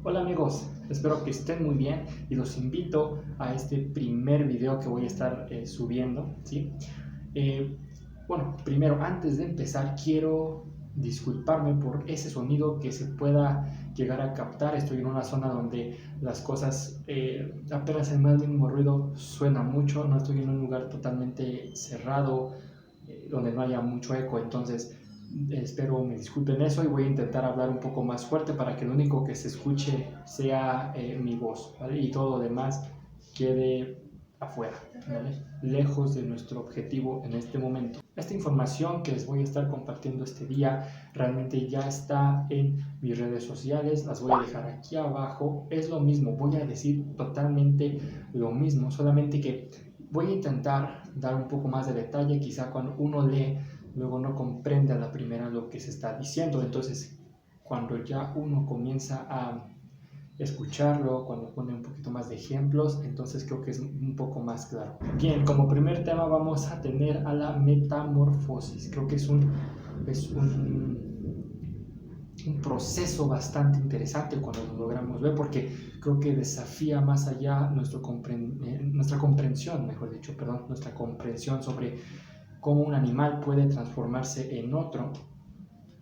Hola amigos, espero que estén muy bien y los invito a este primer video que voy a estar subiendo, ¿sí? Eh, Primero, antes de empezar, quiero disculparme por ese sonido que se pueda llegar a captar. Estoy en una zona donde las cosas, apenas el más mínimo ruido suena mucho, no estoy en un lugar totalmente cerrado, donde no haya mucho eco, entonces espero me disculpen eso y voy a intentar hablar un poco más fuerte para que lo único que se escuche sea mi voz, ¿vale? Y todo lo demás quede afuera, ¿vale? Lejos de nuestro objetivo en este momento. Esta información que les voy a estar compartiendo este día realmente ya está en mis redes sociales, las voy a dejar aquí abajo. Es lo mismo, voy a decir totalmente lo mismo, solamente que voy a intentar dar un poco más de detalle. Quizá cuando uno lee luego no comprende a la primera lo que se está diciendo, entonces cuando ya uno comienza a escucharlo, cuando pone un poquito más de ejemplos, entonces creo que es un poco más claro. Bien, como primer tema vamos a tener a la metamorfosis. Creo que es un proceso bastante interesante cuando lo logramos ver, porque creo que desafía más allá nuestra comprensión, mejor dicho, perdón, nuestra comprensión sobre cómo un animal puede transformarse en otro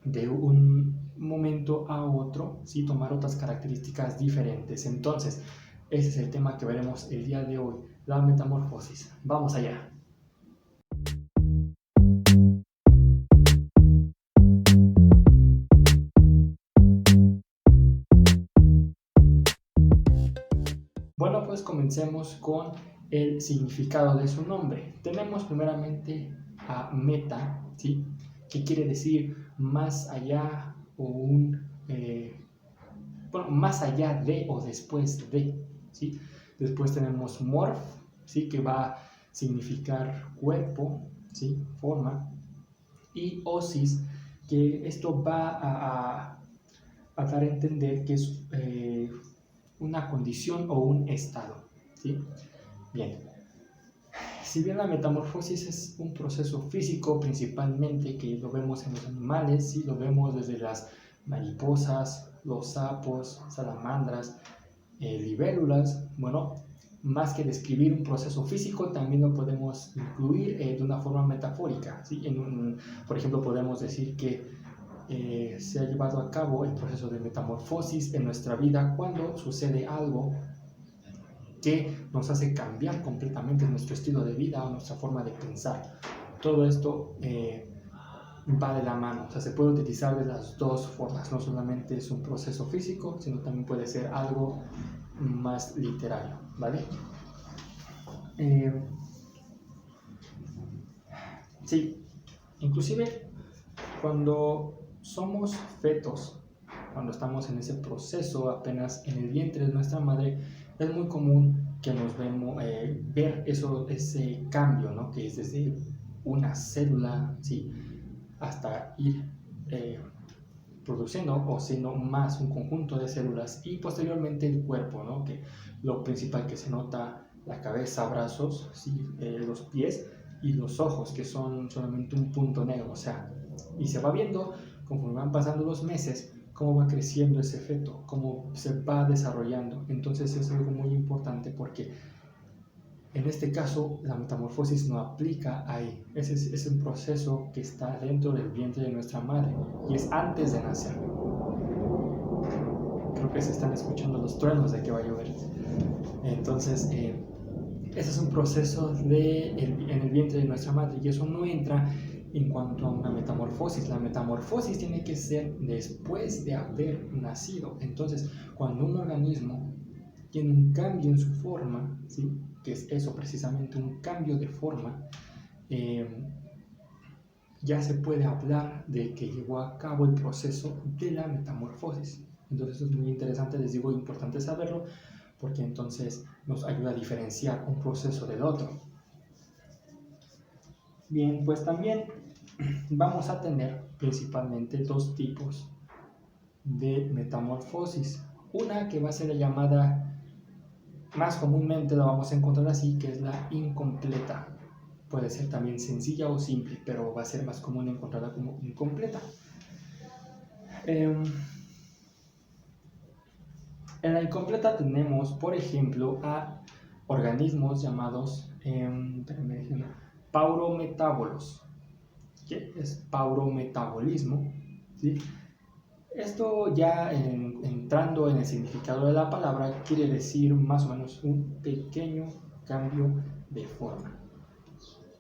de un momento a otro, ¿sí? Tomar otras características diferentes. Entonces, ese es el tema que veremos el día de hoy, la metamorfosis. Vamos allá. Bueno, pues comencemos con el significado de su nombre. Tenemos primeramente a meta, ¿sí? Que quiere decir más allá o más allá de o después de, ¿sí? Después tenemos morph, ¿sí? Que va a significar cuerpo, ¿sí? Forma. Y osis, que esto va a dar a entender que es una condición o un estado, ¿sí? Bien, si bien la metamorfosis es un proceso físico principalmente que lo vemos en los animales, ¿sí? Lo vemos desde las mariposas, los sapos, salamandras, libélulas, bueno, más que describir un proceso físico, también lo podemos incluir de una forma metafórica, ¿sí? Por ejemplo, podemos decir que se ha llevado a cabo el proceso de metamorfosis en nuestra vida cuando sucede algo que nos hace cambiar completamente nuestro estilo de vida o nuestra forma de pensar. Todo esto va de la mano, o sea, se puede utilizar de las dos formas, no solamente es un proceso físico, sino también puede ser algo más literario, ¿vale? Sí, inclusive cuando somos fetos, cuando estamos en ese proceso apenas en el vientre de nuestra madre, es muy común que nos ver ese cambio, ¿no? Que es desde una célula, ¿sí? Hasta ir produciendo o siendo más un conjunto de células y posteriormente el cuerpo, ¿no? Que lo principal que se nota, la cabeza, brazos, ¿sí? Los pies y los ojos, que son solamente un punto negro, o sea, y se va viendo conforme van pasando los meses cómo va creciendo ese feto, cómo se va desarrollando. Entonces es algo muy importante porque en este caso la metamorfosis no aplica ahí, es un proceso que está dentro del vientre de nuestra madre y es antes de nacer. Creo que se están escuchando los truenos de que va a llover. Entonces, ese es un proceso en el vientre de nuestra madre y eso no entra en cuanto a una metamorfosis. La metamorfosis tiene que ser después de haber nacido. Entonces, cuando un organismo tiene un cambio en su forma, ¿sí? Que es eso precisamente, un cambio de forma, ya se puede hablar de que llevó a cabo el proceso de la metamorfosis. Entonces esto es muy interesante, les digo, importante saberlo, porque entonces nos ayuda a diferenciar un proceso del otro. Bien, pues también vamos a tener principalmente dos tipos de metamorfosis. Una que va a ser la llamada, más comúnmente la vamos a encontrar así, que es la incompleta. Puede ser también sencilla o simple, pero va a ser más común encontrarla como incompleta. En la incompleta tenemos, por ejemplo, a organismos llamados paurometábolos. ¿Qué es paurometabolismo? ¿Sí? Esto ya entrando en el significado de la palabra quiere decir más o menos un pequeño cambio de forma.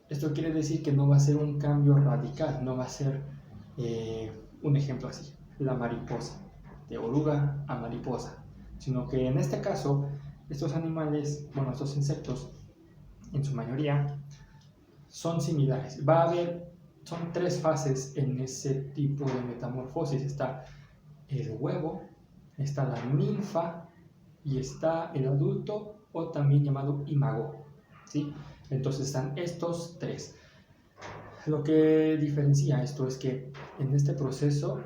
Esto quiere decir que no va a ser un cambio radical, no va a ser un ejemplo así, la mariposa, de oruga a mariposa, sino que en este caso estos animales, bueno, estos insectos en su mayoría son similares. Va a haber, son 3 fases en ese tipo de metamorfosis. Está el huevo, está la ninfa y está el adulto, o también llamado imago, ¿sí? Entonces están estos 3. Lo que diferencia esto es que en este proceso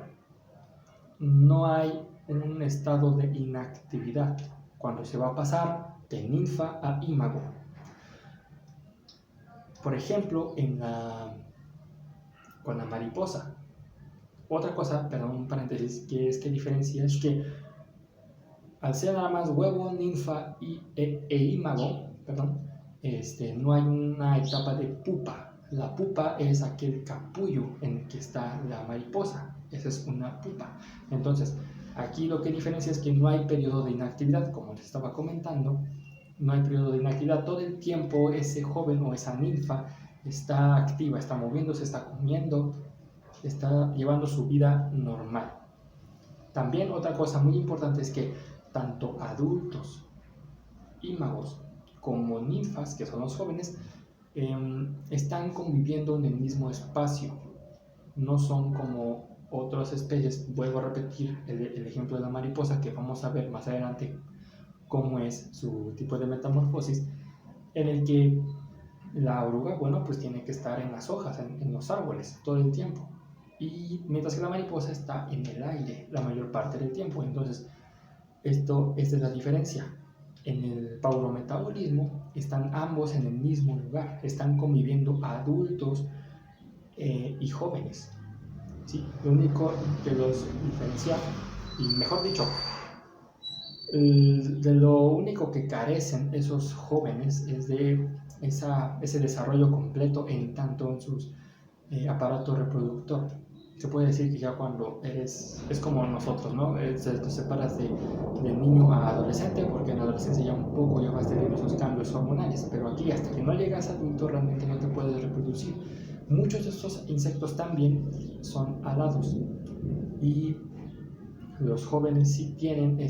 no hay un estado de inactividad cuando se va a pasar de ninfa a imago. Por ejemplo, con la mariposa. Otra cosa, perdón, un paréntesis, que diferencia es que al ser nada más huevo, ninfa e imago, perdón, no hay una etapa de pupa. La pupa es aquel capullo en el que está la mariposa. Esa es una pupa. Entonces, aquí lo que diferencia es que no hay periodo de inactividad, como les estaba comentando. No hay periodo de inactividad. Todo el tiempo ese joven o esa ninfa está activa, está moviéndose, está comiendo, está llevando su vida normal. También otra cosa muy importante es que tanto adultos, ímagos, como ninfas, que son los jóvenes, están conviviendo en el mismo espacio. No son como otras especies. Vuelvo a repetir el ejemplo de la mariposa, que vamos a ver más adelante cómo es su tipo de metamorfosis, en el que la oruga, bueno, pues tiene que estar en las hojas, en los árboles, todo el tiempo. Y mientras que la mariposa está en el aire la mayor parte del tiempo. Entonces, esta es la diferencia. En el paurometabolismo están ambos en el mismo lugar, están conviviendo adultos y jóvenes, ¿sí? Lo único que los diferencia, y mejor dicho, de lo único que carecen esos jóvenes es de ese desarrollo completo en tanto en sus aparato reproductor. Se puede decir que ya cuando es como nosotros, ¿no? Te separas de niño a adolescente, porque en la adolescencia ya un poco ya vas teniendo esos cambios hormonales, pero aquí hasta que no llegas a adulto realmente no te puedes reproducir. Muchos de estos insectos también son alados, y los jóvenes sí tienen en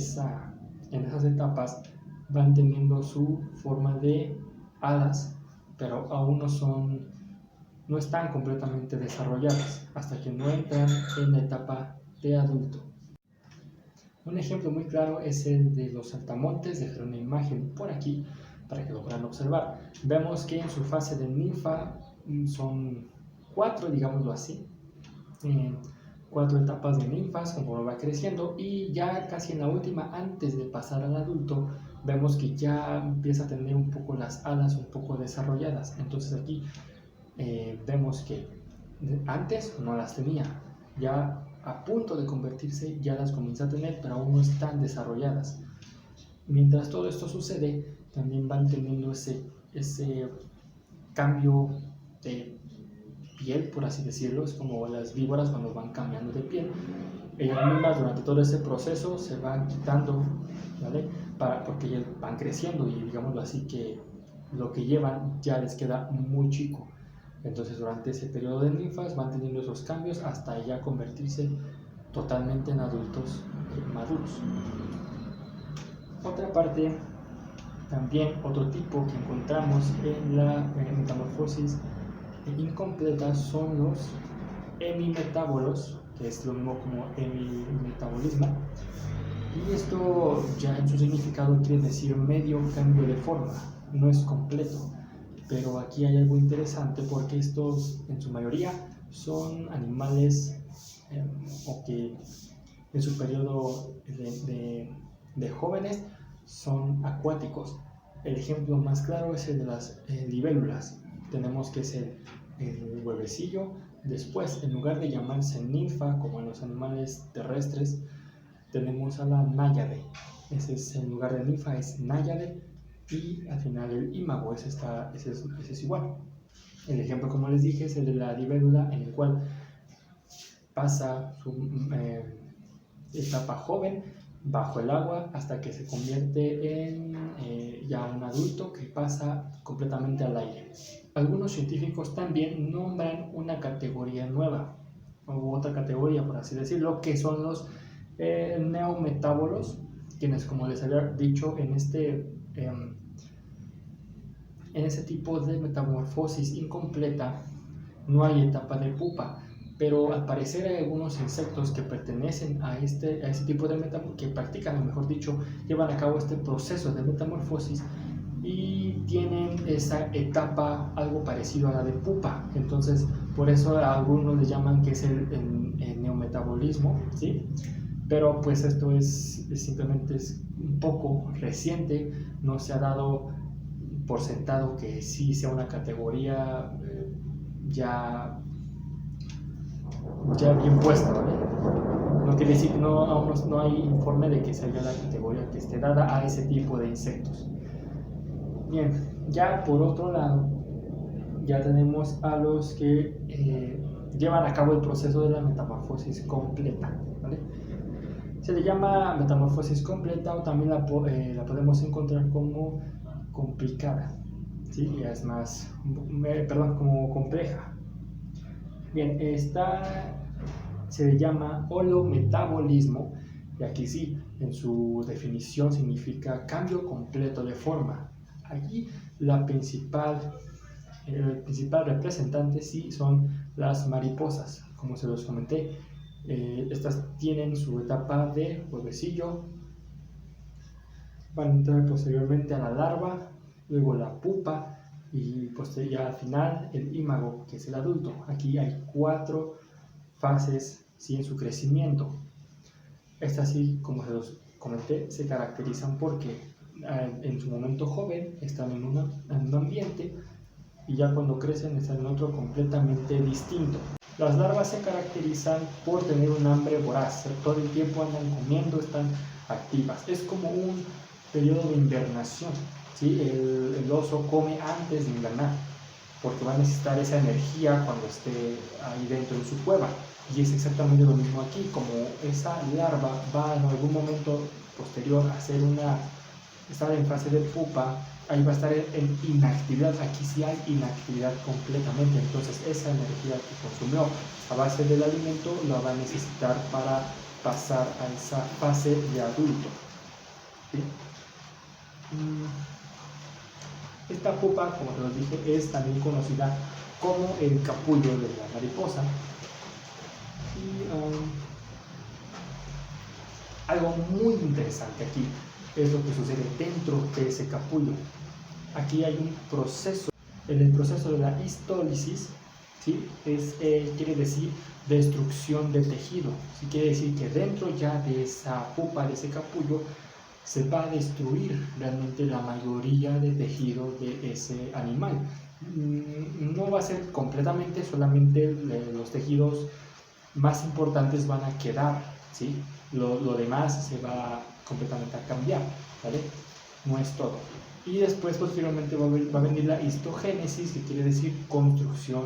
esas etapas van teniendo su forma de alas, pero aún no están completamente desarrolladas hasta que no entran en la etapa de adulto. Un ejemplo muy claro es el de los saltamontes. Dejaré una imagen por aquí para que lo puedan observar. Vemos que en su fase de ninfa son 4, digámoslo así, 4 etapas de ninfas conforme va creciendo, y ya casi en la última, antes de pasar al adulto, vemos que ya empieza a tener un poco las alas un poco desarrolladas. Entonces aquí vemos que antes no las tenía, ya a punto de convertirse ya las comienza a tener, pero aún no están desarrolladas. Mientras todo esto sucede, también van teniendo ese cambio de piel, por así decirlo. Es como las víboras cuando van cambiando de piel. Ellas mismas durante todo ese proceso se van quitando, ¿vale? Porque ellas van creciendo, y digámoslo así, que lo que llevan ya les queda muy chico. Entonces durante ese periodo de ninfas van teniendo esos cambios hasta ya convertirse totalmente en adultos maduros. Otra parte, también otro tipo que encontramos en la metamorfosis incompleta, son los hemimetábolos, que es lo mismo como hemimetabolismo. Y esto ya en su significado quiere decir medio cambio de forma, no es completo. Pero aquí hay algo interesante, porque estos en su mayoría son animales o que en su periodo de jóvenes son acuáticos. El ejemplo más claro es el de las libélulas. Tenemos que es el huevecillo. Después, en lugar de llamarse ninfa como en los animales terrestres, tenemos a la náyade. ese es en lugar de Nifa es Náyade, y al final el imago, ese es igual. El ejemplo, como les dije, es el de la libélula, en el cual pasa su etapa joven bajo el agua hasta que se convierte en ya un adulto que pasa completamente al aire. Algunos científicos también nombran una categoría nueva, o otra categoría, por así decirlo, que son los neometábolos, quienes, como les había dicho, en ese tipo de metamorfosis incompleta no hay etapa de pupa, pero al parecer hay algunos insectos que pertenecen a este tipo de metamorfosis, que practican, mejor dicho, llevan a cabo este proceso de metamorfosis y tienen esa etapa algo parecido a la de pupa. Entonces, por eso a algunos le llaman que es el neometabolismo, ¿sí? Pero pues esto simplemente es un poco reciente, no se ha dado por sentado que sí sea una categoría ya bien puesta, ¿vale? No quiere decir que aún no hay informe de que salga la categoría que esté dada a ese tipo de insectos. Bien, ya por otro lado, ya tenemos a los que llevan a cabo el proceso de la metamorfosis completa, ¿vale? Se le llama metamorfosis completa, o también la podemos encontrar como complicada, ¿sí? Ya es más, como compleja. Bien, esta se le llama holometabolismo, y aquí sí, en su definición significa cambio completo de forma. Allí el principal representante sí son las mariposas, como se los comenté. Estas tienen su etapa de huevecillo, van a entrar posteriormente a la larva, luego la pupa y ya al final el imago, que es el adulto. Aquí hay 4 fases ¿sí? en su crecimiento. Estas sí, como se los comenté, se caracterizan porque en su momento joven están en un ambiente y ya cuando crecen están en otro completamente distinto. Las larvas se caracterizan por tener un hambre voraz, todo el tiempo andan comiendo, están activas. Es como un periodo de invernación, ¿sí? El oso come antes de invernar, porque va a necesitar esa energía cuando esté ahí dentro de su cueva. Y es exactamente lo mismo aquí, como esa larva va en algún momento posterior a estar en fase de pupa, ahí va a estar en inactividad. Aquí sí hay inactividad completamente, entonces esa energía que consumió a base del alimento la va a necesitar para pasar a esa fase de adulto, ¿sí? Esta pupa, como te lo dije, es también conocida como el capullo de la mariposa. Y algo muy interesante aquí es lo que sucede dentro de ese capullo. Aquí hay un proceso, en el proceso de la histólisis, ¿sí? Quiere decir destrucción de tejido, ¿sí? Quiere decir que dentro ya de esa pupa, de ese capullo, se va a destruir realmente la mayoría de tejido de ese animal. No va a ser completamente, solamente los tejidos más importantes van a quedar, ¿sí? Lo demás se va completamente a cambiar, ¿vale? No es todo. Y después, posteriormente, va a venir la histogénesis, que quiere decir construcción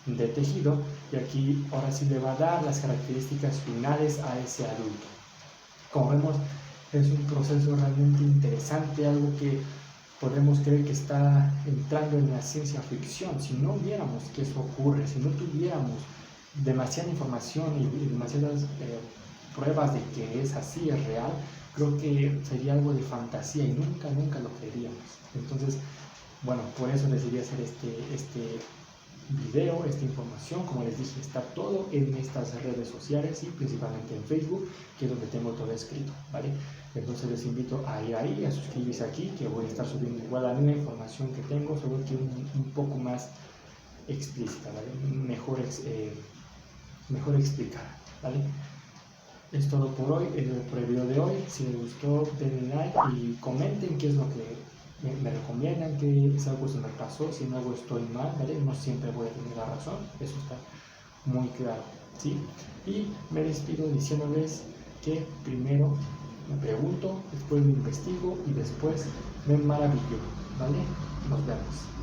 de tejido, y aquí ahora sí le va a dar las características finales a ese adulto. Como vemos, es un proceso realmente interesante, algo que podemos creer que está entrando en la ciencia ficción. Si no viéramos que eso ocurre, si no tuviéramos demasiada información y demasiadas pruebas de que es así, es real, creo que sería algo de fantasía y nunca lo creeríamos. Entonces, bueno, por eso decidí hacer este video, esta información. Como les dije, está todo en estas redes sociales y principalmente en Facebook, que es donde tengo todo escrito, ¿vale? Entonces les invito a ir ahí, a suscribirse aquí, que voy a estar subiendo igual la misma información que tengo, solo que un poco más explícita, ¿vale? Mejor explicada, ¿vale? Es todo por hoy, por el video de hoy. Si les gustó, denle like y comenten qué es lo que me recomiendan, qué es algo que se me pasó, si en algo estoy mal, ¿vale? No siempre voy a tener la razón, eso está muy claro, ¿sí? Y me despido diciéndoles que primero me pregunto, después me investigo y después me maravillo, ¿vale? Nos vemos.